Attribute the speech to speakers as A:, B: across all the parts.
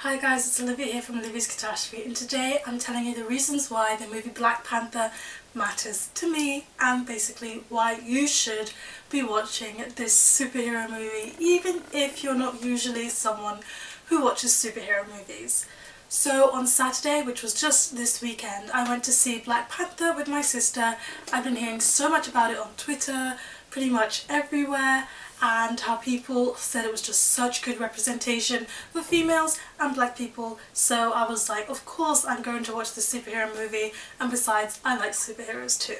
A: Hi guys, it's Olivia here from Olivia's Catastrophe, and today I'm telling you the reasons why the movie Black Panther matters to me and basically why you should be watching this superhero movie even if you're not usually someone who watches superhero movies. So on Saturday, which was just this weekend, I went to see Black Panther with my sister. I've been hearing so much about it on Twitter, pretty much everywhere, and how people said it was just such good representation for females and black people. So I was like, of course I'm going to watch this superhero movie, and besides, I like superheroes too.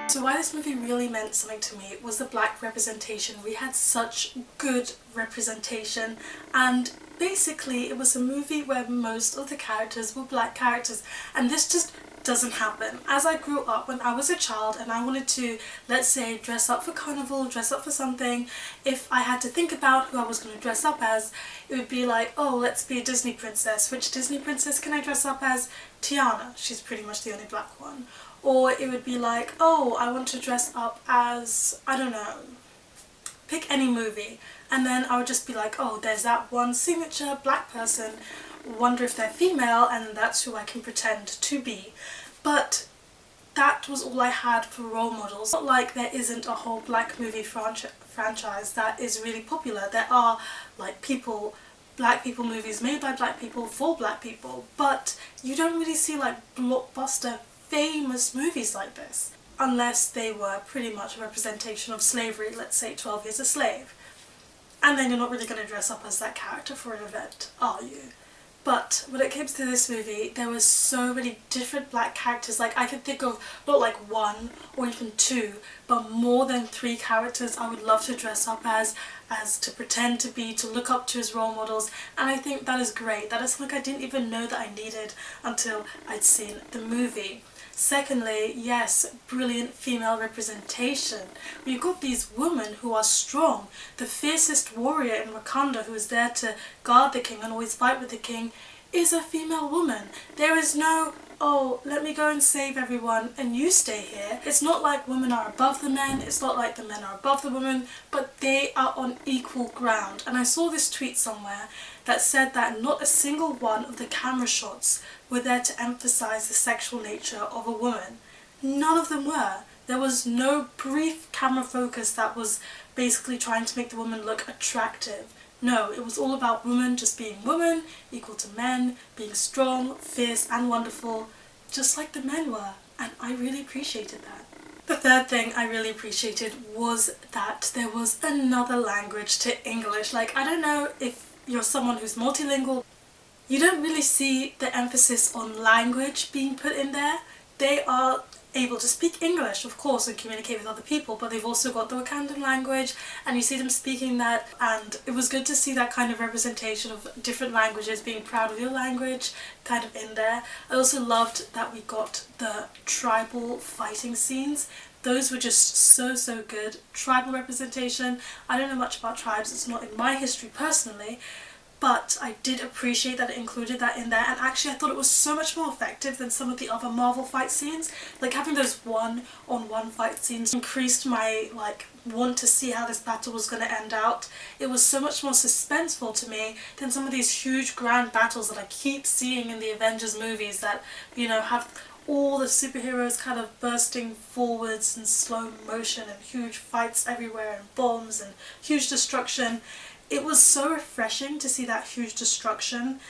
A: So why this movie really meant something to me was the black representation. We had such good representation, and basically it was a movie where most of the characters were black characters, and this just doesn't happen. As I grew up, when I was a child and I wanted to, let's say, dress up for carnival, dress up for something, if I had to think about who I was going to dress up as, it would be like, oh, let's be a Disney princess. Which Disney princess can I dress up as? Tiana. She's pretty much the only black one. Or it would be like, oh, I want to dress up as, I don't know, pick any movie. And then I would just be like, oh, there's that one signature black person, wonder if they're female, and that's who I can pretend to be. But that was all I had for role models. Not like there isn't a whole black movie franchise that is really popular. There are like black people movies made by black people for black people, but you don't really see like blockbuster famous movies like this unless they were pretty much a representation of slavery, let's say 12 Years a Slave. And then you're not really going to dress up as that character for an event, are you? But when it came to this movie, there were so many different black characters. Like, I could think of not like one or even two, but more than 3 characters I would love to dress up as to pretend to be, to look up to as role models, and I think that is great. That is something I didn't even know that I needed until I'd seen the movie. Secondly, yes, brilliant female representation. We've got these women who are strong. The fiercest warrior in Wakanda, who is there to guard the king and always fight with the king, is a female woman. There is no, oh, let me go and save everyone and you stay here. It's not like women are above the men, it's not like the men are above the women, but they are on equal ground. And I saw this tweet somewhere that said that not a single one of the camera shots were there to emphasize the sexual nature of a woman. None of them were. There was no brief camera focus that was basically trying to make the woman look attractive. No, it was all about women just being women, equal to men, being strong, fierce and wonderful, just like the men were, and I really appreciated that. The third thing I really appreciated was that there was another language to English. Like, I don't know if you're someone who's multilingual, you don't really see the emphasis on language being put in there. They are able to speak English, of course, and communicate with other people, but they've also got the Wakandan language, and you see them speaking that, and it was good to see that kind of representation of different languages, being proud of your language, kind of in there. I also loved that we got the tribal fighting scenes. Those were just so good. Tribal representation. I don't know much about tribes, it's not in my history personally, but I did appreciate that it included that in there, and actually I thought it was so much more effective than some of the other Marvel fight scenes. Like, having those one-on-one fight scenes increased my want to see how this battle was going to end out. It was so much more suspenseful to me than some of these huge grand battles that I keep seeing in the Avengers movies that, you know, have all the superheroes kind of bursting forwards in slow motion and huge fights everywhere and bombs and huge destruction. It was so refreshing to see that huge destruction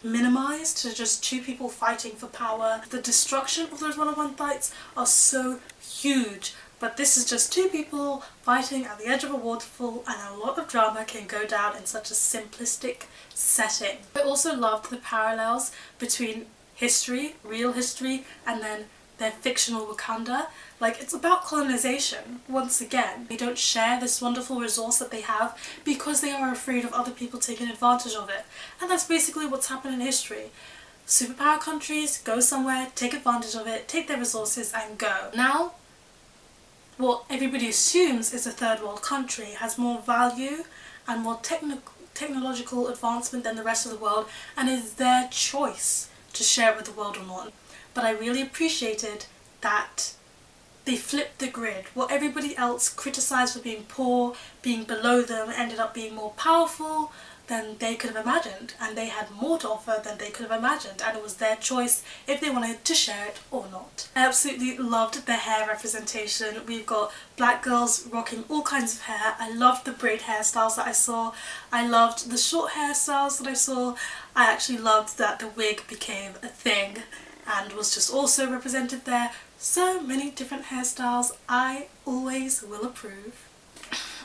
A: minimized to just 2 people fighting for power. The destruction of those one-on-one fights are so huge, but this is just 2 people fighting at the edge of a waterfall, and a lot of drama can go down in such a simplistic setting. I also loved the parallels between history, real history, and then their fictional Wakanda. Like, it's about colonization, once again. They don't share this wonderful resource that they have because they are afraid of other people taking advantage of it. And that's basically what's happened in history. Superpower countries go somewhere, take advantage of it, take their resources and go. Now, what everybody assumes is a third world country has more value and more technological advancement than the rest of the world, and it's their choice to share it with the world or not. But I really appreciated that they flipped the grid. What everybody else criticised for being poor, being below them, ended up being more powerful than they could have imagined, and they had more to offer than they could have imagined, and it was their choice if they wanted to share it or not. I absolutely loved the hair representation. We've got black girls rocking all kinds of hair. I loved the braid hairstyles that I saw. I loved the short hairstyles that I saw. I actually loved that the wig became a thing and was just also represented there. So many different hairstyles. I always will approve.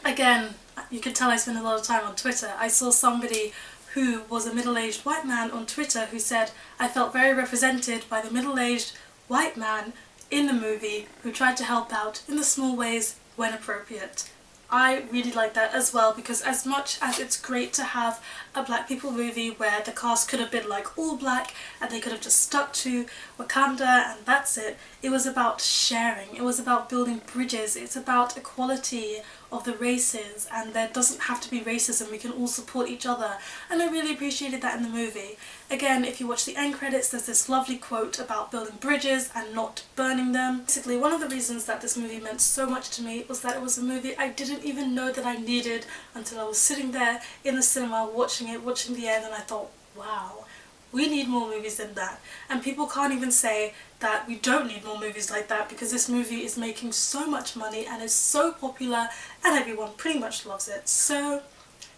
A: Again, you can tell I spend a lot of time on Twitter. I saw somebody who was a middle-aged white man on Twitter who said, I felt very represented by the middle-aged white man in the movie who tried to help out in the small ways when appropriate. I really like that as well, because as much as it's great to have a black people movie where the cast could have been like all black and they could have just stuck to Wakanda and that's it, it was about sharing, it was about building bridges, it's about equality of the races, and there doesn't have to be racism, we can all support each other, and I really appreciated that in the movie. Again, if you watch the end credits, there's this lovely quote about building bridges and not burning them. Basically, one of the reasons that this movie meant so much to me was that it was a movie I didn't even know that I needed until I was sitting there in the cinema watching it, watching the end, and I thought, wow, we need more movies than that. And people can't even say that we don't need more movies like that, because this movie is making so much money and is so popular and everyone pretty much loves it. So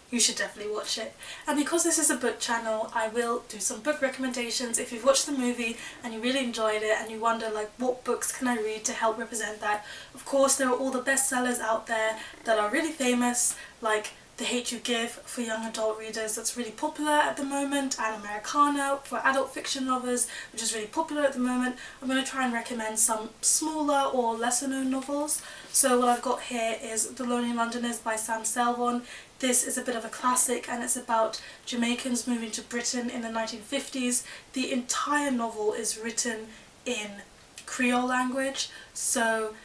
A: you should definitely watch it. And because this is a book channel, I will do some book recommendations. If you've watched the movie and you really enjoyed it and you wonder like what books can I read to help represent that, of course there are all the bestsellers out there that are really famous, like The Hate You Give for young adult readers, that's really popular at the moment, and Americana for adult fiction lovers, which is really popular at the moment. I'm going to try and recommend some smaller or lesser known novels. So what I've got here is The Lonely Londoners by Sam Selvon. This is a bit of a classic and it's about Jamaicans moving to Britain in the 1950s. The entire novel is written in Creole language, so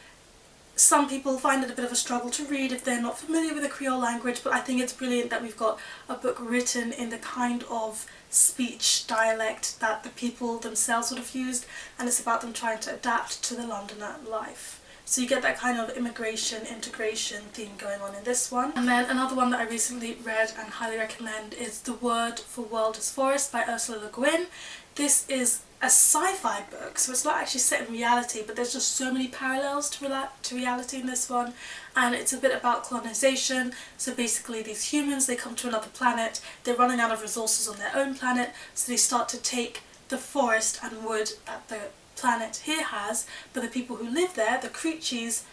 A: some people find it a bit of a struggle to read if they're not familiar with the Creole language, but I think it's brilliant that we've got a book written in the kind of speech dialect that the people themselves would have used, and it's about them trying to adapt to the Londoner life. So you get that kind of immigration, integration theme going on in this one. And then another one that I recently read and highly recommend is The Word for World is Forest by Ursula Le Guin. This is a sci-fi book, so it's not actually set in reality, but there's just so many parallels to reality in this one, and it's a bit about colonization. So basically these humans, they come to another planet, they're running out of resources on their own planet, so they start to take the forest and wood that the planet here has, but the people who live there, the creatures,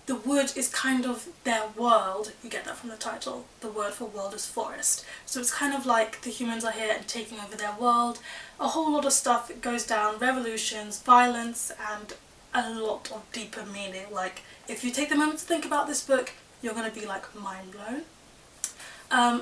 A: the wood is kind of their world. You get that from the title. The word for world is forest. So it's kind of like the humans are here and taking over their world. A whole lot of stuff goes down, revolutions, violence, and a lot of deeper meaning. Like, if you take the moment to think about this book, you're going to be like mind blown.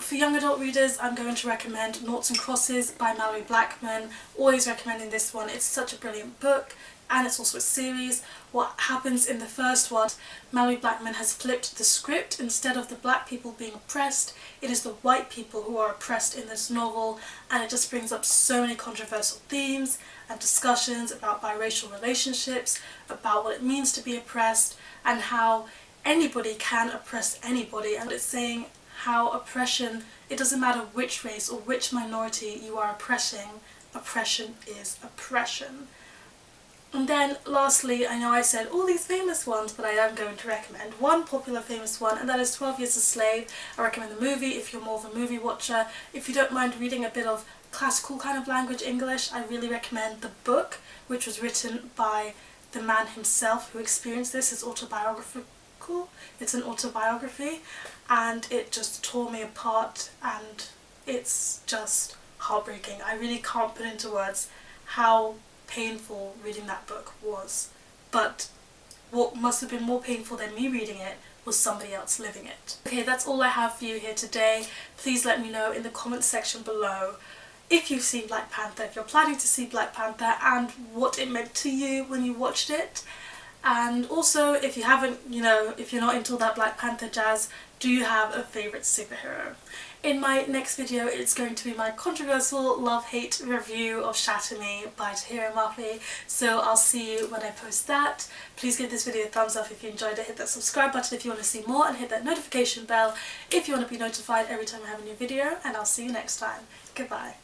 A: For young adult readers, I'm going to recommend Noughts and Crosses by Mallory Blackman. Always recommending this one. It's such a brilliant book, and it's also a series. What happens in the first one, Mallory Blackman has flipped the script. Instead of the black people being oppressed, it is the white people who are oppressed in this novel, and it just brings up so many controversial themes and discussions about biracial relationships, about what it means to be oppressed, and how anybody can oppress anybody. And it's saying how oppression, it doesn't matter which race or which minority you are oppressing, oppression is oppression. And then lastly, I know I said all these famous ones, but I am going to recommend one popular famous one, and that is 12 Years a Slave. I recommend the movie if you're more of a movie watcher. If you don't mind reading a bit of classical kind of language English, I really recommend the book, which was written by the man himself who experienced this. It's autobiographical. It's an autobiography, and it just tore me apart, and it's just heartbreaking. I really can't put into words how painful reading that book was, but what must have been more painful than me reading it was somebody else living it. Okay, that's all I have for you here today. Please let me know in the comments section below if you've seen Black Panther, if you're planning to see Black Panther, and what it meant to you when you watched it. And also, if you haven't, if you're not into that Black Panther jazz, do you have a favourite superhero? In my next video it's going to be my controversial love-hate review of Shatter Me by Tahira Mafi, so I'll see you when I post that. Please give this video a thumbs up if you enjoyed it, hit that subscribe button if you want to see more, and hit that notification bell if you want to be notified every time I have a new video, and I'll see you next time. Goodbye.